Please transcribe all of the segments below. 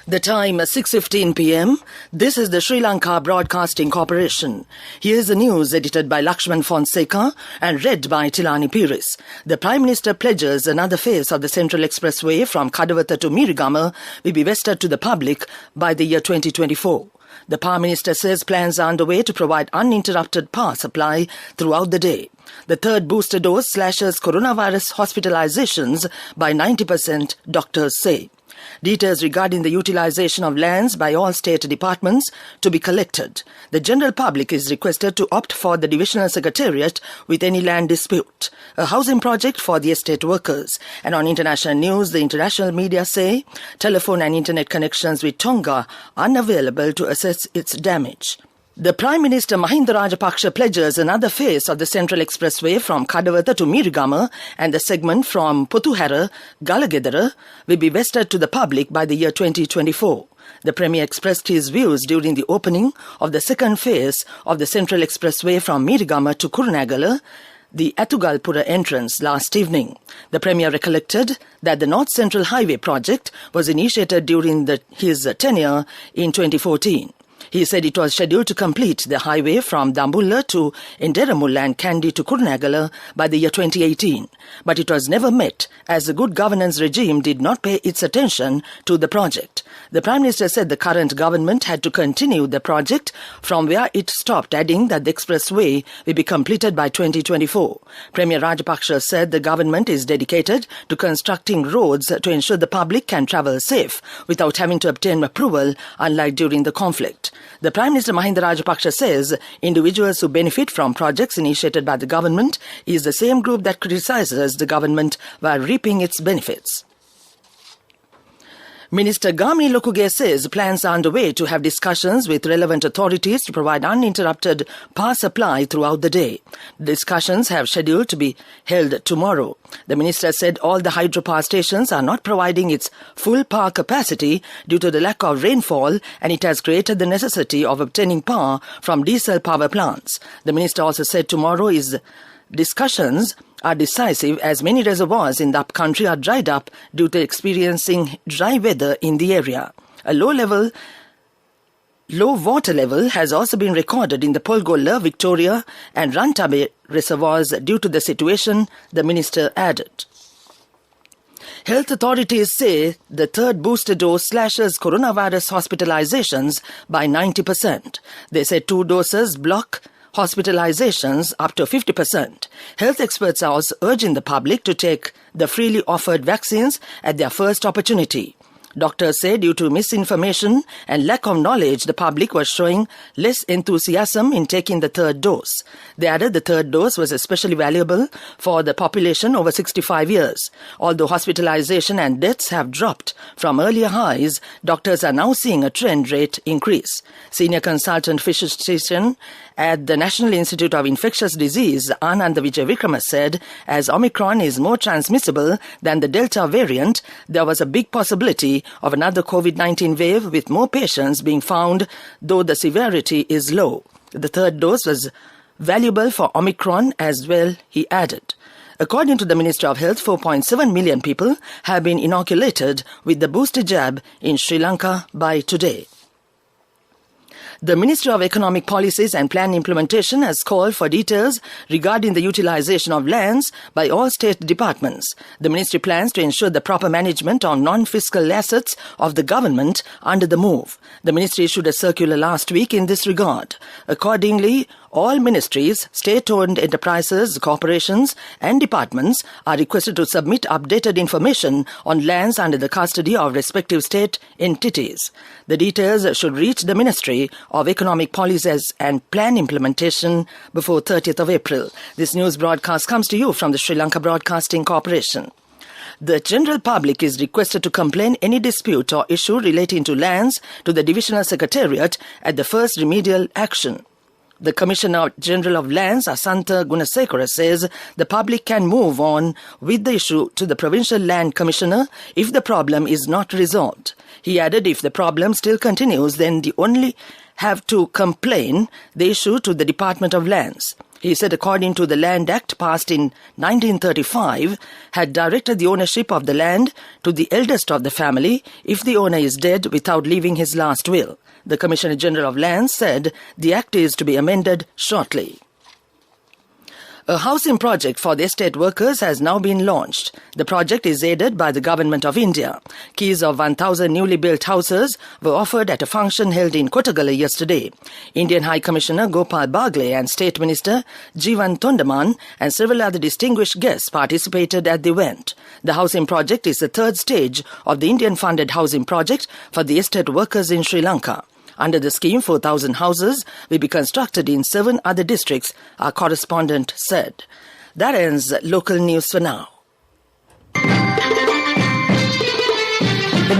The time 6:15 p.m. This is the Sri Lanka Broadcasting Corporation. Here's the news edited by Lakshman Fonseca and read by Tilani Pires. The Prime Minister pledges another phase of the Central Expressway from Kadawatha to Mirigama will be vested to the public by the year 2024. The Prime Minister says plans are underway to provide uninterrupted power supply throughout the day. The third booster dose slashes coronavirus hospitalizations by 90%, doctors say. Details regarding the utilization of lands by all state departments to be collected. The general public is requested to opt for the divisional secretariat with any land dispute. A housing project for the estate workers. And on international news, the international media say telephone and internet connections with Tonga are unavailable to assess its damage. The Prime Minister Mahinda Rajapaksa pledges another phase of the Central Expressway from Kadawatha to Mirigama and the segment from Putuhara, Galagedara will be vested to the public by the year 2024. The Premier expressed his views during the opening of the second phase of the Central Expressway from Mirigama to Kurunegala, the Athugalpura entrance, last evening. The Premier recollected that the North Central Highway project was initiated during his tenure in 2014. He said it was scheduled to complete the highway from Dambulla to Inderamulla and Kandy to Kurunegala by the year 2018. But it was never met as the good governance regime did not pay its attention to the project. The Prime Minister said the current government had to continue the project from where it stopped, adding that the expressway will be completed by 2024. Premier Rajapaksa said the government is dedicated to constructing roads to ensure the public can travel safe without having to obtain approval, unlike during the conflict. The Prime Minister Mahinda Rajapaksa says individuals who benefit from projects initiated by the government is the same group that criticizes the government while reaping its benefits. Minister Gamini Lokuge says plans are underway to have discussions with relevant authorities to provide uninterrupted power supply throughout the day. Discussions have scheduled to be held tomorrow. The minister said all the hydropower stations are not providing its full power capacity due to the lack of rainfall, and it has created the necessity of obtaining power from diesel power plants. The minister also said tomorrow discussions are decisive as many reservoirs in the upcountry are dried up due to experiencing dry weather in the area. A low water level has also been recorded in the Polgola, Victoria and Rantabe reservoirs due to the situation, the minister added. Health authorities say the third booster dose slashes coronavirus hospitalizations by 90%. They say 2 doses block hospitalizations up to 50%. Health experts are also urging the public to take the freely offered vaccines at their first opportunity. Doctors say due to misinformation and lack of knowledge, the public was showing less enthusiasm in taking the third dose. They added the third dose was especially valuable for the population over 65 years. Although hospitalization and deaths have dropped from earlier highs, doctors are now seeing a trend rate increase. Senior consultant physician at the National Institute of Infectious Disease, Ananda Vijay Vikrama, said as Omicron is more transmissible than the Delta variant, there was a big possibility of another COVID-19 wave with more patients being found, though the severity is low. The third dose was valuable for Omicron as well, he added. According to the Minister of Health, 4.7 million people have been inoculated with the booster jab in Sri Lanka by today. The Ministry of Economic Policies and Plan Implementation has called for details regarding the utilization of lands by all state departments. The ministry plans to ensure the proper management of non-fiscal assets of the government under the move. The ministry issued a circular last week in this regard. Accordingly, all ministries, state-owned enterprises, corporations and departments are requested to submit updated information on lands under the custody of respective state entities. The details should reach the Ministry of Economic Policies and Plan Implementation before 30th of April. This news broadcast comes to you from the Sri Lanka Broadcasting Corporation. The general public is requested to complain any dispute or issue relating to lands to the Divisional Secretariat at the first remedial action. The Commissioner General of Lands, Asantha Gunasekara, says the public can move on with the issue to the Provincial Land Commissioner if the problem is not resolved. He added if the problem still continues, then they only have to complain the issue to the Department of Lands. He said according to the Land Act passed in 1935, had directed the ownership of the land to the eldest of the family if the owner is dead without leaving his last will. The Commissioner General of Lands said the act is to be amended shortly. A housing project for the estate workers has now been launched. The project is aided by the Government of India. Keys of 1,000 newly built houses were offered at a function held in Kottagala yesterday. Indian High Commissioner Gopal Bagle and State Minister Jeevan Tondaman and several other distinguished guests participated at the event. The housing project is the third stage of the Indian-funded housing project for the estate workers in Sri Lanka. Under the scheme, 4,000 houses will be constructed in 7 other districts, our correspondent said. That ends local news for now. The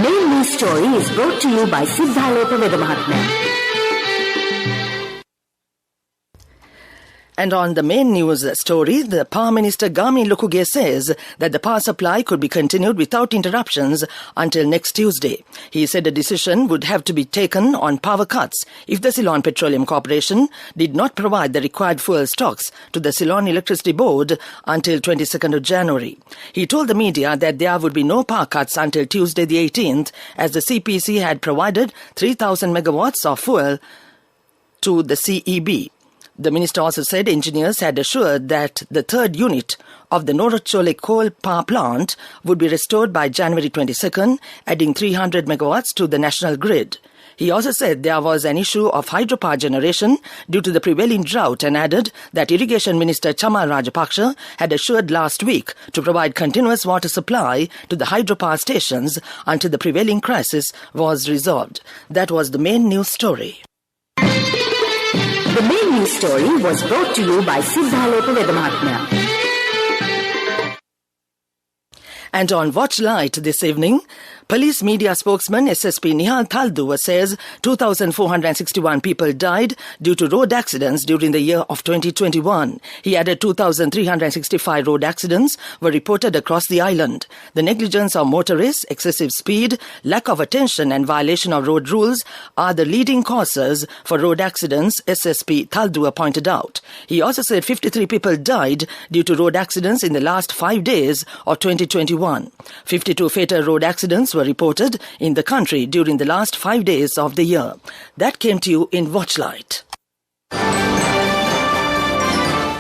main news story is brought to you by Siddhaloka Vedamahatma. And on the main news story, the Power Minister Gami Lukuge says that the power supply could be continued without interruptions until next Tuesday. He said a decision would have to be taken on power cuts if the Ceylon Petroleum Corporation did not provide the required fuel stocks to the Ceylon Electricity Board until 22nd of January. He told the media that there would be no power cuts until Tuesday the 18th as the CPC had provided 3,000 megawatts of fuel to the CEB. The minister also said engineers had assured that the third unit of the Norachole coal power plant would be restored by January 22nd, adding 300 megawatts to the national grid. He also said there was an issue of hydropower generation due to the prevailing drought and added that Irrigation Minister Chamal Rajapaksa had assured last week to provide continuous water supply to the hydropower stations until the prevailing crisis was resolved. That was the main news story. The main news story was brought to you by Siddhaloka Vedamahatma. And on Watch Light this evening, police media spokesman SSP Nihal Thalduwa says 2,461 people died due to road accidents during the year of 2021. He added 2,365 road accidents were reported across the island. The negligence of motorists, excessive speed, lack of attention and violation of road rules are the leading causes for road accidents, SSP Thalduwa pointed out. He also said 53 people died due to road accidents in the last 5 days of 2021. 52 fatal road accidents were reported in the country during the last 5 days of the year. That came to you in Watchlight.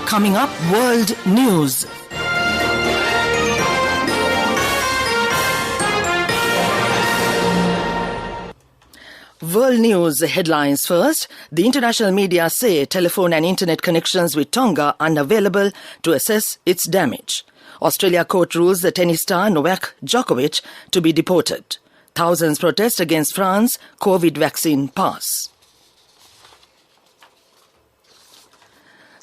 Coming up, World News. World News headlines first. The international media say telephone and internet connections with Tonga are unavailable to assess its damage. Australia court rules the tennis star Novak Djokovic to be deported. Thousands protest against France COVID vaccine pass.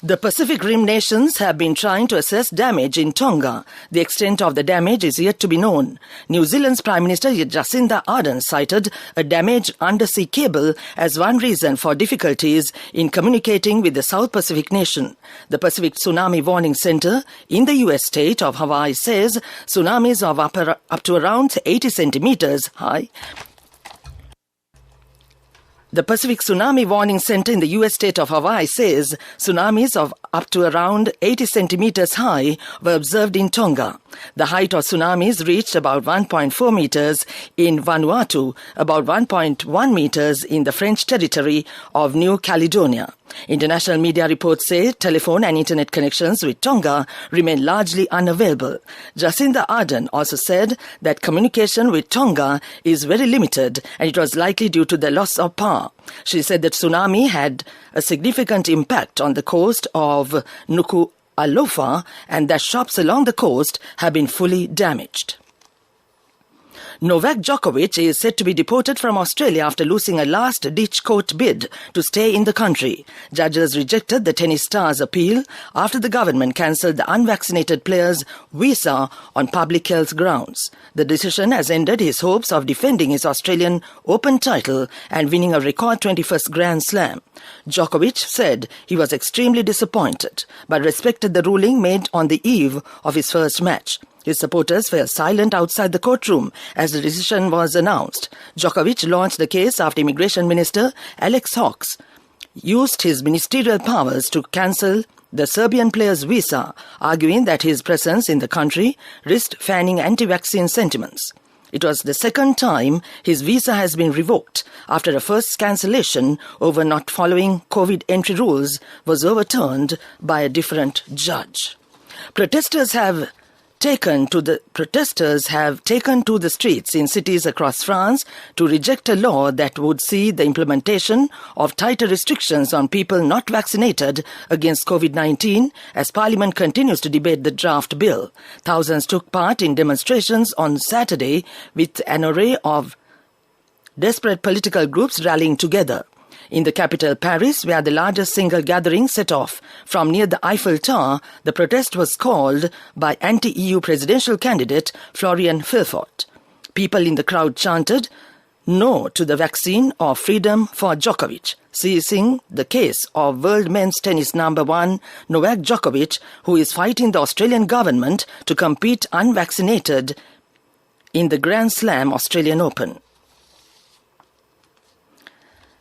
The Pacific Rim nations have been trying to assess damage in Tonga. The extent of the damage is yet to be known. New Zealand's Prime Minister Jacinda Ardern cited a damaged undersea cable as one reason for difficulties in communicating with the South Pacific nation. The Pacific Tsunami Warning Center in the U.S. state of Hawaii says tsunamis of up to around 80 centimeters high. The Pacific Tsunami Warning Center in the U.S. state of Hawaii says tsunamis of up to around 80 centimeters high were observed in Tonga. The height of tsunamis reached about 1.4 meters in Vanuatu, about 1.1 meters in the French territory of New Caledonia. International media reports say telephone and internet connections with Tonga remain largely unavailable. Jacinda Ardern also said that communication with Tonga is very limited and it was likely due to the loss of power. She said that tsunami had a significant impact on the coast of Nuku'alofa and that shops along the coast have been fully damaged. Novak Djokovic is said to be deported from Australia after losing a last-ditch court bid to stay in the country. Judges rejected the tennis star's appeal after the government cancelled the unvaccinated player's visa on public health grounds. The decision has ended his hopes of defending his Australian Open title and winning a record 21st Grand Slam. Djokovic said he was extremely disappointed, but respected the ruling made on the eve of his first match. His supporters fell silent outside the courtroom as the decision was announced. Djokovic launched the case after Immigration Minister Alex Hawkes used his ministerial powers to cancel the Serbian player's visa, arguing that his presence in the country risked fanning anti-vaccine sentiments. It was the second time his visa has been revoked after a first cancellation over not following COVID entry rules was overturned by a different judge. Protesters have taken to the streets in cities across France to reject a law that would see the implementation of tighter restrictions on people not vaccinated against COVID-19 as Parliament continues to debate the draft bill. Thousands took part in demonstrations on Saturday with an array of desperate political groups rallying together. In the capital, Paris, where the largest single gathering set off from near the Eiffel Tower, the protest was called by anti-EU presidential candidate Florian Philpott. People in the crowd chanted, "No to the vaccine or freedom for Djokovic," seizing the case of world men's tennis number one Novak Djokovic, who is fighting the Australian government to compete unvaccinated in the Grand Slam Australian Open.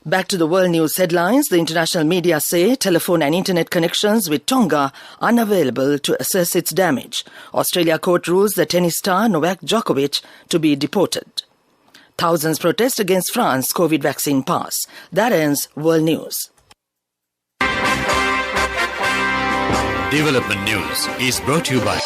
Back to the world news headlines. The international media say telephone and internet connections with Tonga unavailable to assess its damage. Australia court rules the tennis star Novak Djokovic to be deported. Thousands protest against France COVID vaccine pass. That ends world news. Development News is brought to you by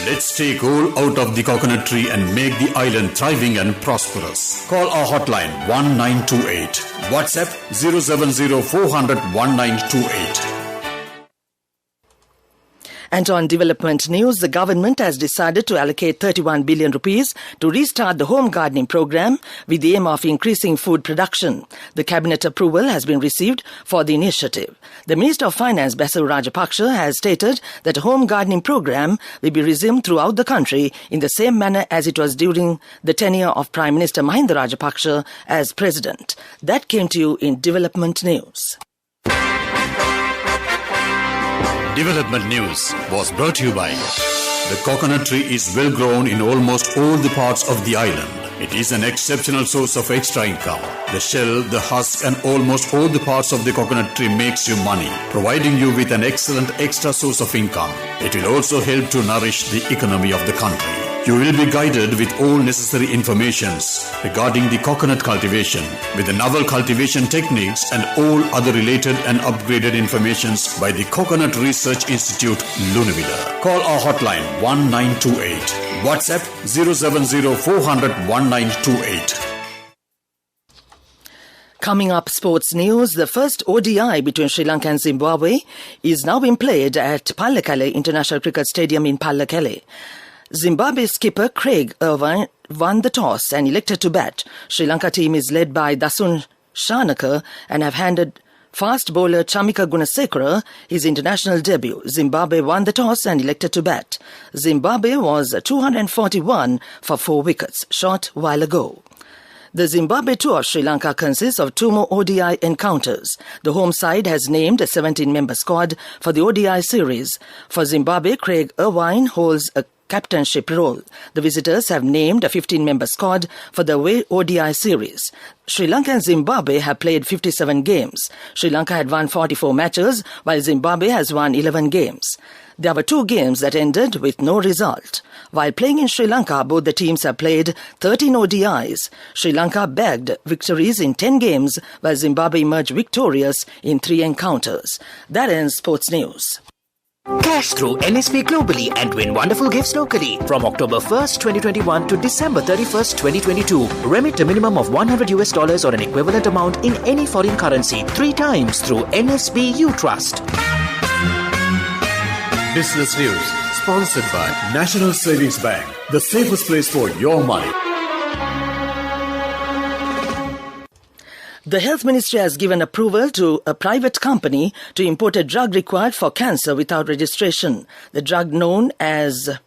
Let's take all out of the coconut tree and make the island thriving and prosperous. Call our hotline 1928. WhatsApp 070 400 1928. And on development news, the government has decided to allocate 31 billion rupees to restart the home gardening program with the aim of increasing food production. The cabinet approval has been received for the initiative. The Minister of Finance, Basil Rajapaksa, has stated that a home gardening program will be resumed throughout the country in the same manner as it was during the tenure of Prime Minister Mahinda Rajapaksa as President. That came to you in development news. Development News was brought to you by the coconut tree is well grown in almost all the parts of the island. It is an exceptional source of extra income. The shell, the husk and almost all the parts of the coconut tree makes you money, providing you with an excellent extra source of income. It will also help to nourish the economy of the country. You will be guided with all necessary informations regarding the coconut cultivation with the novel cultivation techniques and all other related and upgraded informations by the Coconut Research Institute, Lunavilla. Call our hotline 1928. WhatsApp 070 400 1928. Coming up, sports news. The first ODI between Sri Lanka and Zimbabwe is now being played at Pallekele International Cricket Stadium in Pallekele. Zimbabwe skipper Craig Irvine won the toss and elected to bat. Sri Lanka team is led by Dasun Shanaka and have handed fast bowler Chamika Gunasekara his international debut. Zimbabwe won the toss and elected to bat. Zimbabwe was 241 for 4 wickets, shot while ago. The Zimbabwe tour of Sri Lanka consists of 2 more ODI encounters. The home side has named a 17-member squad for the ODI series. For Zimbabwe, Craig Irvine holds a captainship role. The visitors have named a 15-member squad for the away ODI series. Sri Lanka and Zimbabwe have played 57 games. Sri Lanka had won 44 matches, while Zimbabwe has won 11 games. There were 2 games that ended with no result. While playing in Sri Lanka, both the teams have played 13 ODIs. Sri Lanka bagged victories in 10 games, while Zimbabwe emerged victorious in 3 encounters. That ends sports news. Cash through NSP globally and win wonderful gifts locally. From October 1st, 2021 to December 31st, 2022. Remit a minimum of $100 or an equivalent amount in any foreign currency 3 times through NSB U Trust. Business News, sponsored by National Savings Bank, the safest place for your money. The Health Ministry has given approval to a private company to import a drug required for cancer without registration. The drug known as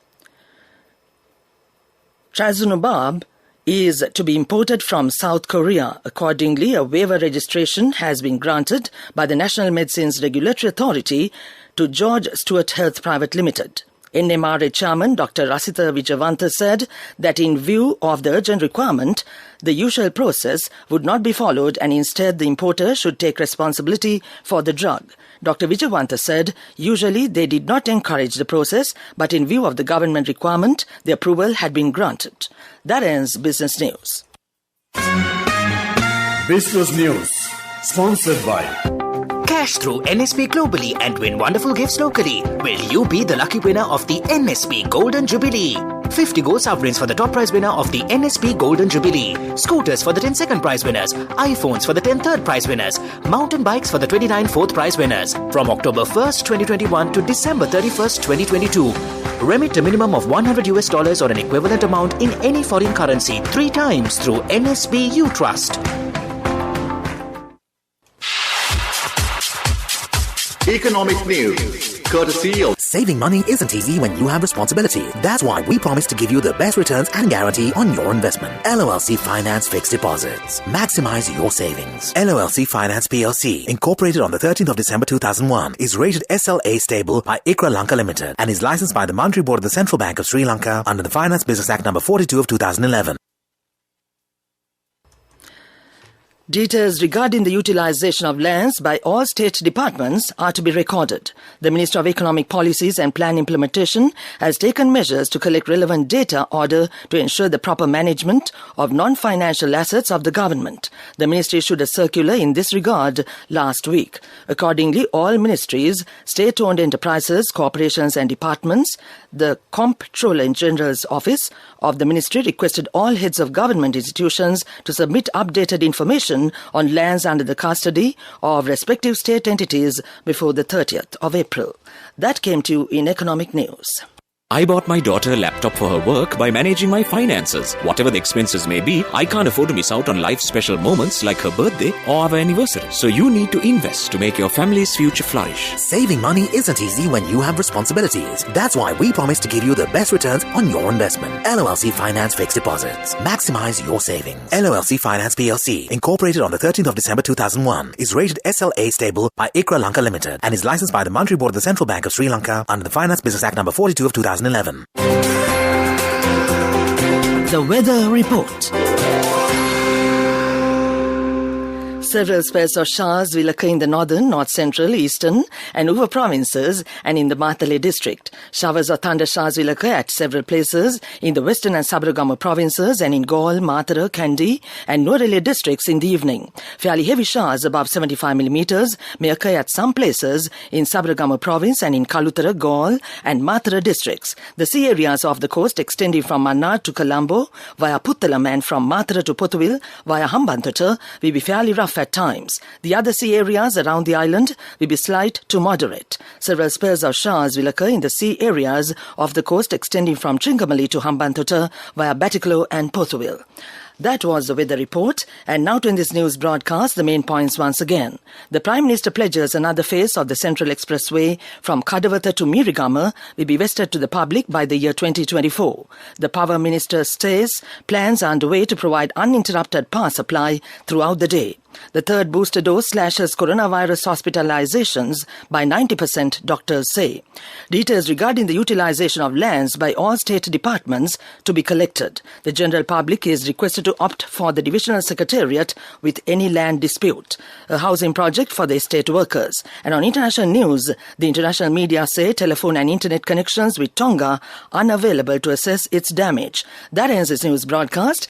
Tsunami is to be imported from South Korea. Accordingly, a waiver registration has been granted by the National Medicines Regulatory Authority to George Stewart Health Private Limited. NMRA Chairman Dr. Rasitha Wijawantha said that in view of the urgent requirement, the usual process would not be followed and instead the importer should take responsibility for the drug. Dr. Wijawantha said usually they did not encourage the process, but in view of the government requirement, the approval had been granted. That ends Business News. Business News, sponsored by Cash through NSP globally and win wonderful gifts locally. Will you be the lucky winner of the NSP Golden Jubilee? 50 gold sovereigns for the top prize winner of the NSP Golden Jubilee. Scooters for the 10 second prize winners. iPhones for the 10 third prize winners. Mountain bikes for the 29 fourth prize winners. From October 1st, 2021 to December 31st, 2022. Remit a minimum of $100 or an equivalent amount in any foreign currency 3 times through NSB U Trust. Economic news, courtesy of... Saving money isn't easy when you have responsibility. That's why we promise to give you the best returns and guarantee on your investment. LOLC Finance Fixed Deposits. Maximize your savings. LOLC Finance PLC, incorporated on the 13th of December 2001, is rated SLA stable by ICRA Lanka Limited and is licensed by the Monetary Board of the Central Bank of Sri Lanka under the Finance Business Act No. 42 of 2011. Details regarding the utilization of lands by all state departments are to be recorded. The Minister of Economic Policies and Plan Implementation has taken measures to collect relevant data in order to ensure the proper management of non-financial assets of the government. The ministry issued a circular in this regard last week. Accordingly, all ministries, state-owned enterprises, corporations and departments, the Comptroller General's Office of the ministry requested all heads of government institutions to submit updated information on lands under the custody of respective state entities before the 30th of April. That came to you in Economic News. I bought my daughter a laptop for her work by managing my finances. Whatever the expenses may be, I can't afford to miss out on life's special moments like her birthday or our anniversary. So you need to invest to make your family's future flourish. Saving money isn't easy when you have responsibilities. That's why we promise to give you the best returns on your investment. LOLC Finance Fixed Deposits. Maximize your savings. LOLC Finance PLC, incorporated on the 13th of December 2001, is rated SLA stable by ICRA Lanka Limited and is licensed by the Monetary Board of the Central Bank of Sri Lanka under the Finance Business Act No. 42 of 2011. The Weather Report. Several spells of showers will occur in the northern, north-central, eastern and Uva provinces and in the Matale district. Showers or thunder showers will occur at several places in the western and Sabaragamu provinces and in Galle, Matara, Kandy and Nuwara districts in the evening. Fairly heavy showers above 75 millimeters may occur at some places in Sabaragamu province and in Kalutara, Galle and Matara districts. The sea areas of the coast extending from Mannar to Colombo via Puttalam and from Matara to Pothuil via Hambantota will be fairly rough at times. The other sea areas around the island will be slight to moderate. Several spells of showers will occur in the sea areas of the coast extending from Trincomalee to Hambantota via Batticaloa and Pothuil. That was the weather report. And now to in this news broadcast, the main points once again. The Prime Minister pledges another phase of the Central Expressway from Kadawatha to Mirigama will be vested to the public by the year 2024. The Power Minister says plans are underway to provide uninterrupted power supply throughout the day. The third booster dose slashes coronavirus hospitalizations by 90%, doctors say. Details regarding the utilization of lands by all state departments to be collected. The general public is requested to opt for the divisional secretariat with any land dispute. A housing project for the estate workers. And on international news, the international media say telephone and internet connections with Tonga unavailable to assess its damage. That ends this news broadcast.